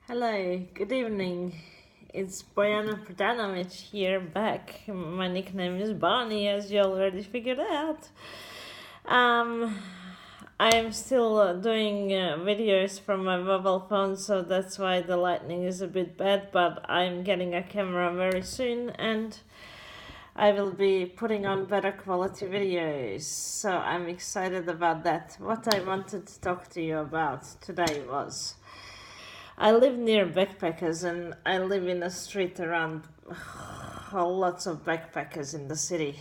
Hello, good evening. It's Bojana Pradanovic here back. My nickname is Bonnie, as you already figured out. Um, I'm still doing videos from my mobile phone, so that's why the lighting is a bit bad, but I'm getting a camera very soon and I will be putting on better quality videos, so I'm excited about that. What I wanted to talk to you about today was I live near backpackers and I live in a street around lots of backpackers in the city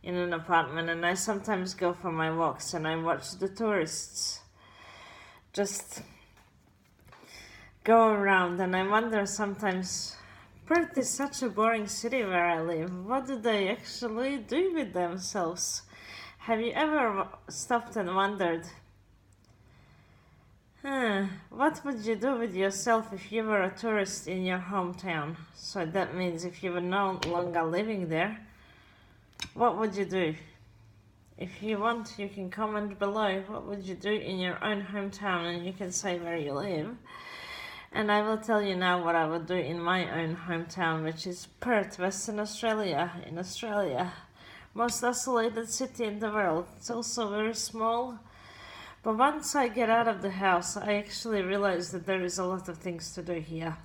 in an apartment, and I sometimes go for my walks and I watch the tourists just go around, and I wonder sometimes, Perth is such a boring city where I live. What do they actually do with themselves? Have you ever stopped and wondered, what would you do with yourself if you were a tourist in your hometown? So that means if you were no longer living there, what would you do? If you want, you can comment below what would you do in your own hometown, and you can say where you live. And I will tell you now what I would do in my own hometown, which is Perth, Western Australia, in Australia. Most isolated city in the world. It's also very small. But once I get out of the house, I actually realize that there is a lot of things to do here.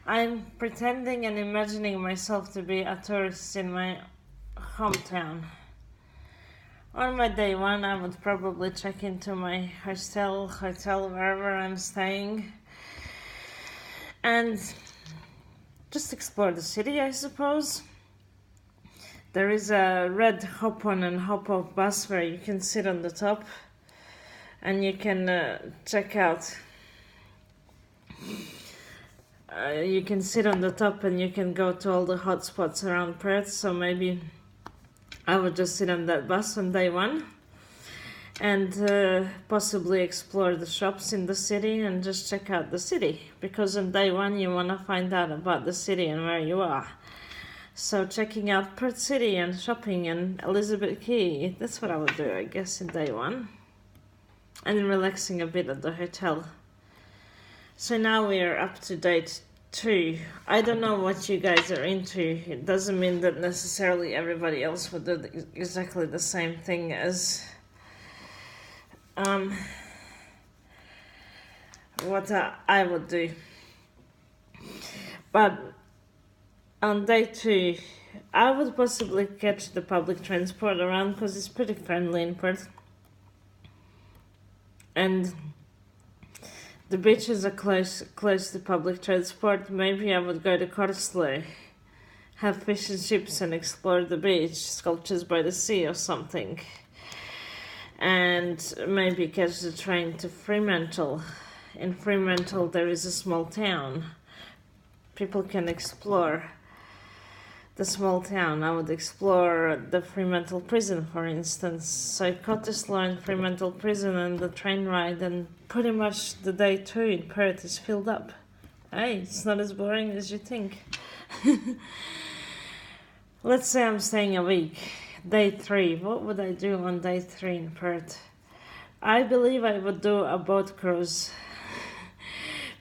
I'm pretending and imagining myself to be a tourist in my hometown. On my day one, I would probably check into my hotel, wherever I'm staying, and just explore the city, I suppose. There is a red hop-on and hop-off bus where you can sit on the top and you can check out. You can sit on the top and you can go to all the hot spots around Perth, so maybe I would just sit on that bus on day one and possibly explore the shops in the city and just check out the city, because on day one you want to find out about the city and where you are. So checking out Perth City and shopping and Elizabeth Quay, that's what I would do, I guess, in day one. And relaxing a bit at the hotel. So now we are up to date 2. I don't know what you guys are into. It doesn't mean that necessarily everybody else would do exactly the same thing as what I would do. But on day 2, I would possibly catch the public transport around because it's pretty friendly in Perth. And the beaches are close to public transport. Maybe I would go to Cottesloe, have fish and chips and explore the beach, Sculptures by the Sea or something. And maybe catch the train to Fremantle. In Fremantle there is a small town. People can explore the small town. I would explore the Fremantle prison, for instance. So Cottesloe and Fremantle prison and the train ride, and pretty much the day 2 in Perth is filled up. Hey, it's not as boring as you think. Let's say I'm staying a week. Day 3, what would I do on day 3 in Perth? I believe I would do a boat cruise.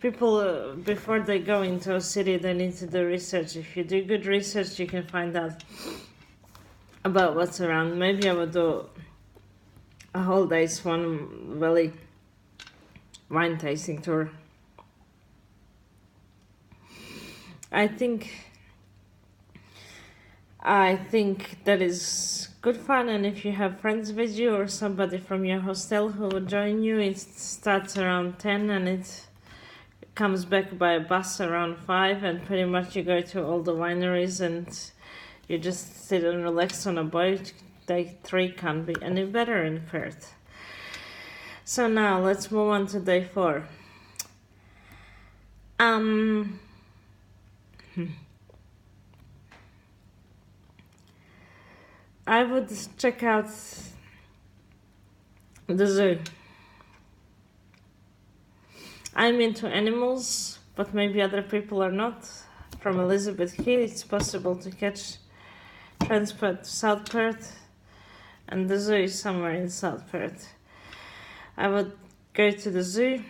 People, before they go into a city, they need to do research. If you do good research, you can find out about what's around. Maybe I would do a whole day's Swan Valley wine tasting tour. I think that is good fun, and if you have friends with you or somebody from your hostel who will join you, it starts around 10 and it comes back by a bus around 5, and pretty much you go to all the wineries and you just sit and relax on a boat. Day 3 can't be any better in Perth. So now let's move on to day 4. I would check out the zoo. I'm into animals, but maybe other people are not. From Elizabeth Quay, it's possible to catch transport to South Perth, and the zoo is somewhere in South Perth. I would go to the zoo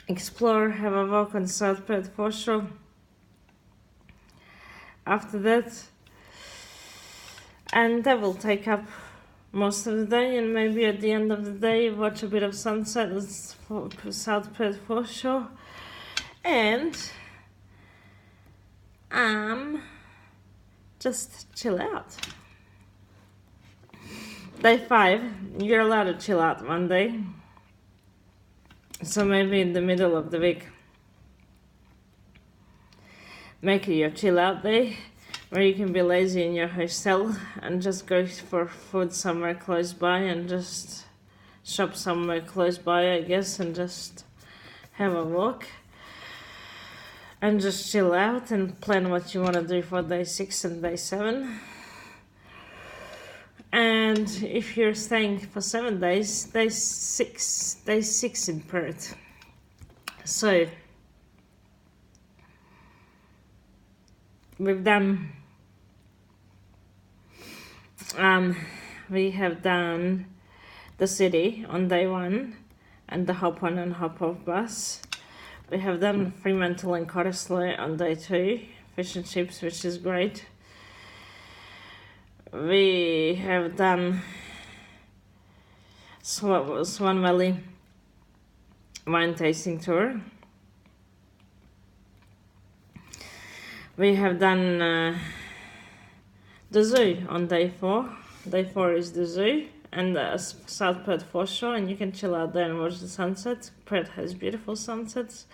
explore, have a walk on South Perth Foreshore. After that, and that will take up most of the day, and maybe at the end of the day watch a bit of sunset at South Perth Foreshore, and just chill out. Day 5, you're allowed to chill out one day, so maybe in the middle of the week make it your chill out day, where you can be lazy in your hostel and just go for food somewhere close by and just shop somewhere close by, I guess, and just have a walk and just chill out and plan what you want to do for day 6 and day 7. And if you're staying for 7 days, day 6 in Perth. So we've done we have done the city on day 1 and the hop on and hop off bus. We have done Fremantle and Cottesloe on day 2, fish and chips, which is great. We have done Swan Valley wine tasting tour. We have done the zoo on day 4. Day 4 is the zoo and the South Perth Foreshore, and you can chill out there and watch the sunset. Perth has beautiful sunsets.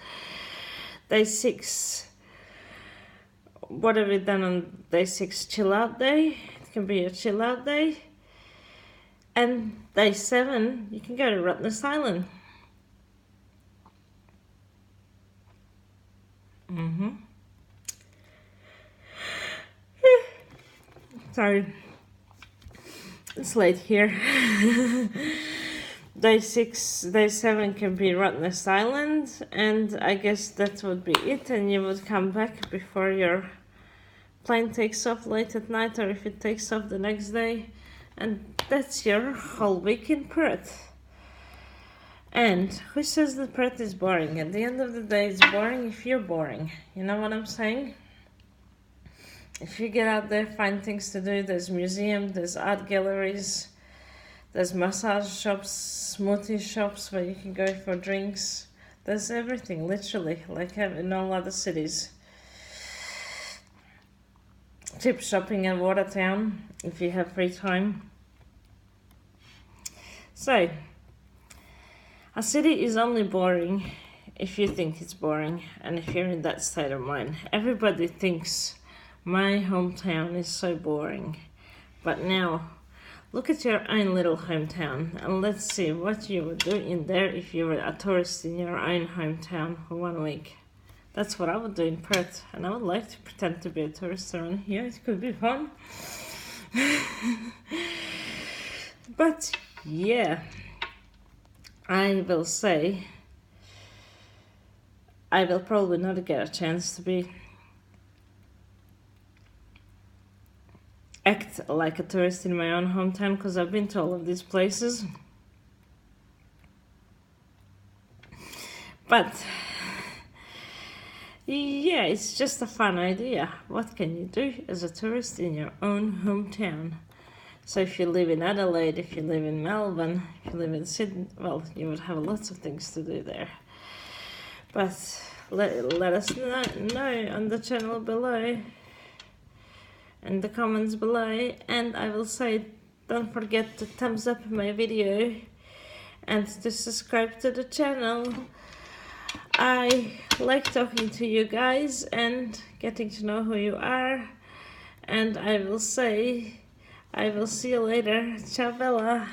Day 6, what have we done on day 6? Chill out day. It can be a chill out day. And day 7, you can go to Rottnest Island. Sorry, it's late here. Day 7 can be Rottnest Island, and I guess that would be it, and you would come back before your plane takes off late at night, or if it takes off the next day, and that's your whole week in Perth. And who says that Perth is boring? At the end of the day, it's boring if you're boring. You know what I'm saying? If you get out there, find things to do. There's museums, there's art galleries, there's massage shops, smoothie shops where you can go for drinks. There's everything, literally, like in all other cities. Cheap shopping in Watertown if you have free time. So, a city is only boring if you think it's boring and if you're in that state of mind. Everybody thinks my hometown is so boring. But now, look at your own little hometown and let's see what you would do in there if you were a tourist in your own hometown for 1 week. That's what I would do in Perth, and I would like to pretend to be a tourist around here. It could be fun. But yeah, I will say I will probably not get a chance to act like a tourist in my own hometown, because I've been to all of these places. But yeah, it's just a fun idea. What can you do as a tourist in your own hometown? So if you live in Adelaide, if you live in Melbourne, if you live in Sydney, well, you would have lots of things to do there. But let us know on the channel below, in the comments below, and I will say don't forget to thumbs up my video and to subscribe to the channel. I like talking to you guys and getting to know who you are, and I will say I will see you later. Ciao Bella.